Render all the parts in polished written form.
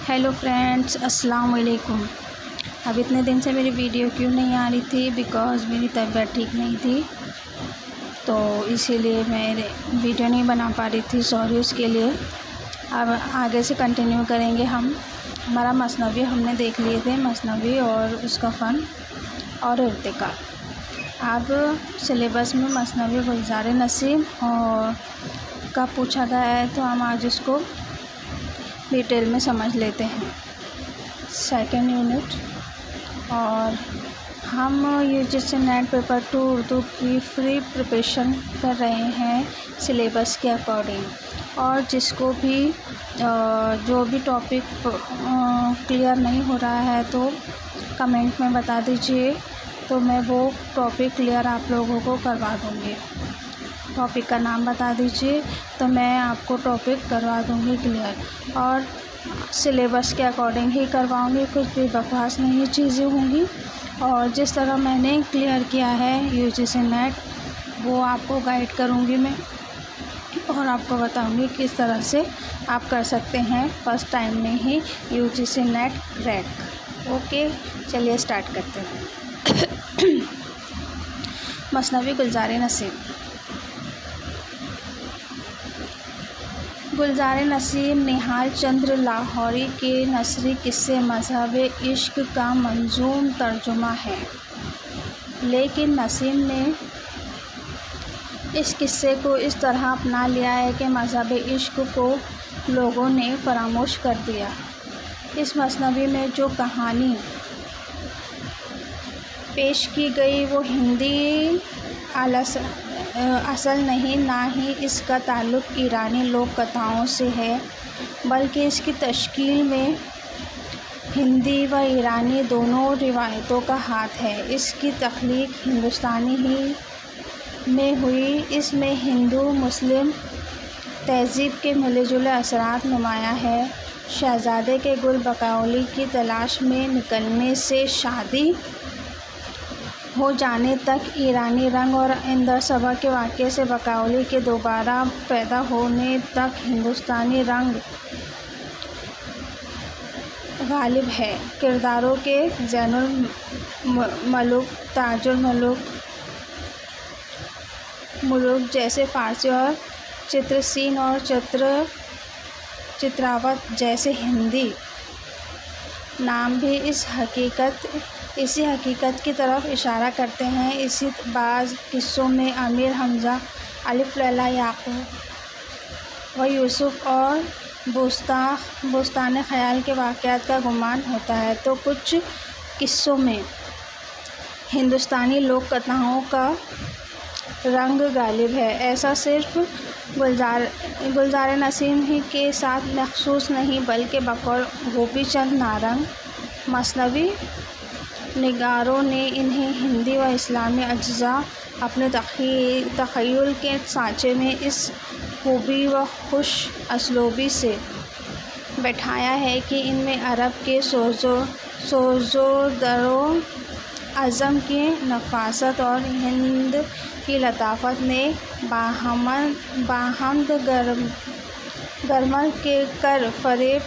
Hello friends, अस्सलाम वालेकुम। अब इतने दिन से मेरी वीडियो क्यों नहीं आ रही थी? बिकॉज़ मेरी तबीयत ठीक नहीं थी, तो इसीलिए मैं वीडियो नहीं बना पा रही थी। सॉरी उसके लिए। अब आगे से कंटिन्यू करेंगे हम। हमारा मसनवी हमने देख लिए थे, मसनवी और उसका फ़न और इर्तिका। अब सिलेबस में मसनवी गुलज़ार नसीम और का पूछा गया है, तो हम आज उसको डिटेल में समझ लेते हैं। सेकेंड यूनिट, और हम यूजीसी नेट पेपर 2 उर्दू की फ्री प्रिपरेशन कर रहे हैं सिलेबस के अकॉर्डिंग। और जिसको भी जो भी टॉपिक क्लियर नहीं हो रहा है तो कमेंट में बता दीजिए, तो मैं वो टॉपिक क्लियर आप लोगों को करवा दूँगी। टॉपिक का नाम बता दीजिए तो मैं आपको टॉपिक करवा दूँगी क्लियर, और सिलेबस के अकॉर्डिंग ही करवाऊँगी। कुछ भी बकवास नहीं चीज़ें होंगी, और जिस तरह मैंने क्लियर किया है यूजीसी नेट वो आपको गाइड करूँगी मैं, और आपको बताऊँगी किस तरह से आप कर सकते हैं फर्स्ट टाइम में ही यूजीसी नेट क्रैक। ओके, चलिए स्टार्ट करते हैं। मसनवी गुलज़ार नसीम। गुलज़ार नसीम निहाल चंद्र लाहौरी के नसरी किस्से मज़हब इश्क का मंजूम तर्जुमा है, लेकिन नसीम ने इस किस्से को इस तरह अपना लिया है कि मज़हब इश्क को लोगों ने फरामोश कर दिया। इस मसनवी में जो कहानी पेश की गई वो हिंदी असल नहीं, ना ही इसका ताल्लुक़ ईरानी लोक कथाओं से है, बल्कि इसकी तश्कील में हिंदी व ईरानी दोनों रिवायतों का हाथ है। इसकी तख्लीक हिंदुस्तानी ही में हुई। इसमें हिंदू मुस्लिम तहज़ीब के मिले जुले असरात नुमायाँ है। शहज़ादे के गुल बकौली की तलाश में निकलने से शादी हो जाने तक, ईरानी रंग और इंदर सबा के वाक़े से बकौली के दोबारा पैदा होने तक हिंदुस्तानी रंग गालिब है। किरदारों के ज़ैनुल मलूक, ताजुल मुलूक जैसे फ़ारसी, और चित्रसीन और चित्रावत जैसे हिंदी नाम भी इसी हकीकत की तरफ इशारा करते हैं। इसी बाज़ किस्सों में अमीर हमज़ा, अलिफ लैला याक़ूब व यूसुफ़ और बुस्तान ख़याल के वाक़यात का गुमान होता है, तो कुछ किस्सों में हिंदुस्तानी लोक कथाओं का रंग गालिब है। ऐसा सिर्फ़ गुलज़ार नसीम ही के साथ मख़सूस नहीं, बल्कि बक़ौल गोपी चंद नारंग मसनवी निगारों ने इन्हें हिंदी व इस्लामी अज्जा अपने तख़य्युल के सांचे में इस खूबी व खुश असलूबी से बैठाया है कि इनमें अरब के सोज़ो दरो अज़म की नफ़ासत और हिंद की लताफ़त ने बाहमद गरमल के कर फ़रेब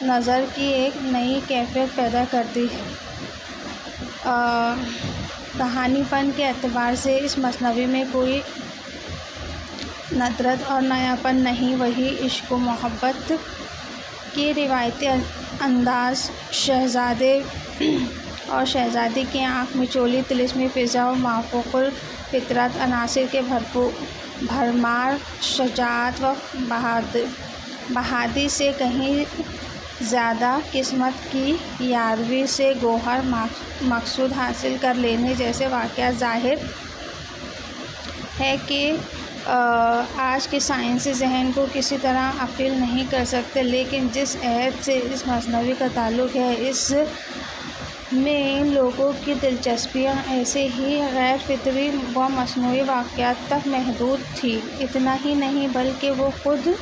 नज़र की एक नई कैफ़ियत पैदा करती है। कहानी फ़न के एतबार से इस मसनवी में कोई नदरत और नयापन नहीं, वही इश्क व मोहब्बत की रिवायती अंदाज़, शहज़ादे और शहज़ादी की आँख मिचोली तिलिस्मी फ़िज़ा और माफ़ूक़ुल फ़ितरत अनासिर के भरमार, शजाअत व बहादी से कहीं ज़्यादा किस्मत की यारवी से गौहर मकसूद हासिल कर लेने जैसे वाक़यात ज़ाहिर है कि आज के साइंसी ज़हन को किसी तरह अपील नहीं कर सकते। लेकिन जिस अहद से इस मसनवी का ताल्लुक़ है, इस में लोगों की दिलचस्पियाँ ऐसे ही गैर फितरी व मसनूई वाक़यात तक महदूद थी। इतना ही नहीं, बल्कि वो खुद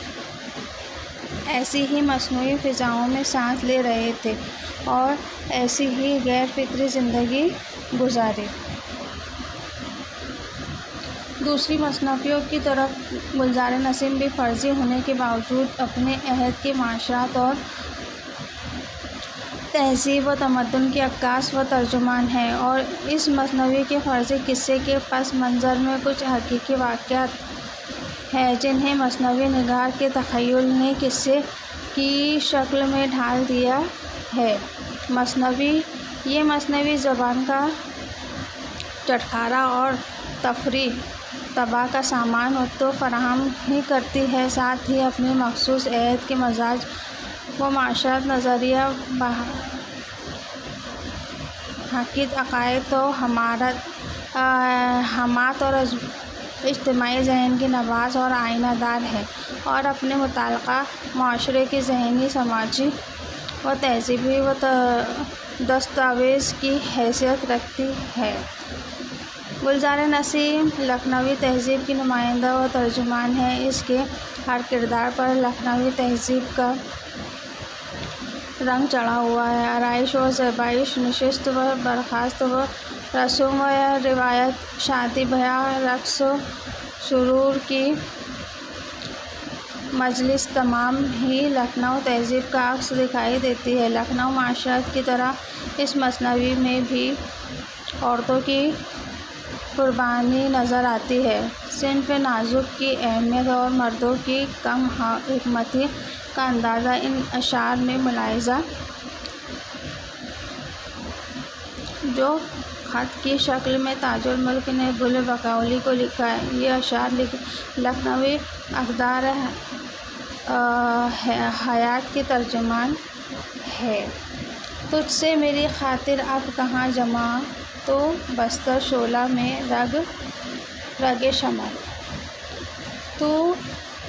ऐसी ही मसनूई फ़िज़ाओं में सांस ले रहे थे और ऐसी ही गैर फितरी ज़िंदगी गुजारी। دوسری مصنفیوں کی طرف گلزار نسیم بھی فرضی ہونے کے باوجود اپنے عہد کے معاشرات اور تہذیب و تمدن کی عکاس و ترجمان ہے، اور اس مصنوعی کے فرضی قصے کے پس منظر میں کچھ حقیقی واقعات ہیں جنہیں مصنوعی نگار کے تخیل نے قصے کی شکل میں ڈھال دیا ہے۔ یہ مصنوعی زبان کا چٹخارا اور تفریح طبع کا سامان تو فراہم ہی کرتی ہے، ساتھ ہی اپنی مخصوص عہد کے مزاج و معاشرت، نظریہ، حقیقت، عقائد و ہمات اور اجتماعی ذہن کی نباض اور آئینہ دار ہے، اور اپنے متعلقہ معاشرے کی ذہنی، سماجی و تہذیبی دستاویز کی حیثیت رکھتی ہے۔ گلزار نسیم لکھنوی تہذیب کی نمائندہ و ترجمان ہے۔ اس کے ہر کردار پر لکھنوی تہذیب کا رنگ چڑھا ہوا ہے۔ آرائش و زیبائش، نشست و برخاست و رسوم و روایت، شادی بیاہ، رقص و سرور کی مجلس تمام ہی لکھنؤ تہذیب کا عکس دکھائی دیتی ہے۔ لکھنؤ معاشرت کی طرح اس مصنوعی میں بھی عورتوں کی قربانی نظر آتی ہے۔ صنف نازک کی اہمیت اور مردوں کی کم حکمتی کا اندازہ ان اشعار میں ملاحظہ، جو خط کی شکل میں تاج الملک نے گل بقولی کو لکھا ہے۔ یہ اشعار لکھنوی اقدار حیات کی ترجمان ہے۔ تجھ سے میری خاطر اب کہاں جمع، تو بستر شعلہ میں رگ شمع، تو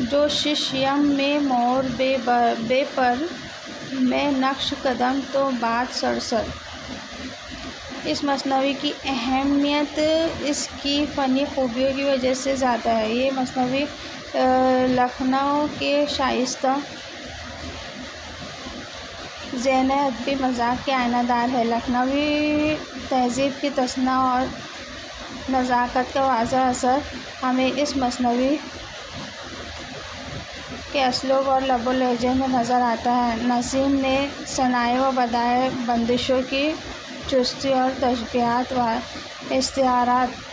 جو شش یم میں مور بے پر، میں نقش قدم تو باد سرسر۔ اس مصنوعی کی اہمیت اس کی فنی خوبیوں کی وجہ سے زیادہ ہے۔ یہ مصنوعی لکھنؤ کے شائستہ ذہن ادبی مزاج کا آئینہ دار ہے۔ لکھنوی تہذیب کی تصنع اور نزاکت کا واضح اثر ہمیں اس مصنوعی کے اسلوب اور لب و لہجے میں نظر آتا ہے۔ نسیم نے صنائع و بدائع، بندشوں کی چستی اور تشبیہات و استعارات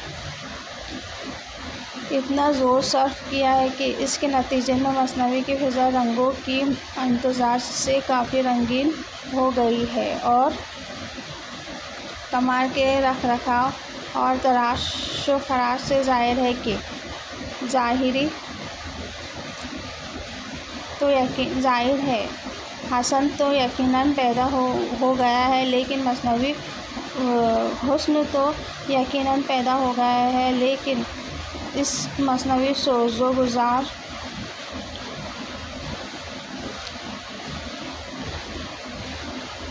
اتنا زور صرف کیا ہے کہ اس کے نتیجے میں مصنوعی کی فضا رنگوں کی امتزاج سے کافی رنگین ہو گئی ہے، اور کمال کے رکھ رکھاؤ اور تراش و خراش سے ظاہر ہے حسن تو یقیناً پیدا ہو گیا ہے، لیکن مصنوعی حسن تو یقیناً پیدا ہو گیا ہے، لیکن اس مصنوعی سوز و گزار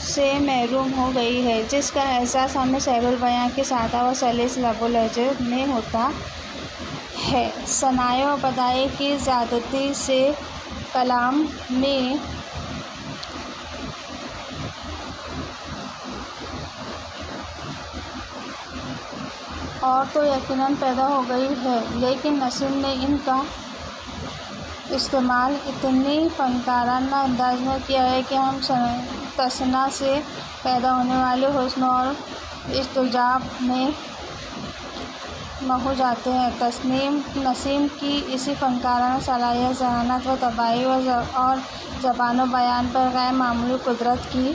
سے محروم ہو گئی ہے، جس کا احساس ہمیں سحر البیاں کے سادہ و سلیس لب و لہجے میں ہوتا ہے۔ صنائع و بدائع کی زیادتی سے کلام میں اور تو یقیناً پیدا ہو گئی ہے، لیکن نسیم نے ان کا استعمال اتنی فنکارانہ انداز میں کیا ہے کہ ہم تصنع سے پیدا ہونے والے حسن اور اعجاز میں مہو جاتے ہیں۔ نسیم کی اسی فنکارانہ صلاحیت، ذہانت و طباعی اور زبان و بیان پر غیر معمولی قدرت کی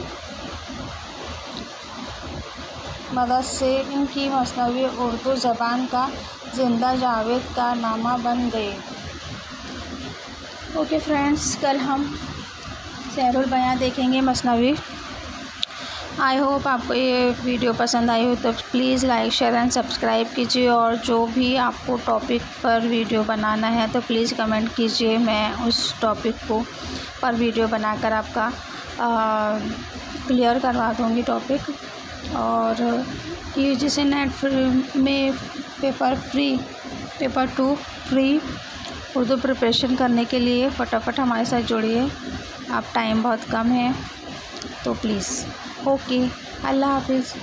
مدد سے ان کی مصنوعی اردو زبان کا زندہ جاوید کارنامہ بن گئی۔ اوکے فرینڈس، کل ہم سحر البیاں دیکھیں گے مصنوعی۔ آئی ہوپ آپ کو یہ ویڈیو پسند آئی ہو تو please like, share and subscribe کیجیے، اور جو بھی آپ کو ٹاپک پر ویڈیو بنانا ہے تو پلیز کمنٹ کیجیے، میں اس ٹاپک پر ویڈیو بنا کر آپ کا کلیئر کروا دوں گی ٹاپک۔ اور UGC نیٹ میں پیپر 2 فری اردو پریپریشن کرنے کے لیے فٹافٹ ہمارے ساتھ جڑیے، اب ٹائم بہت کم ہے تو پلیز۔ اوکے، اللہ حافظ۔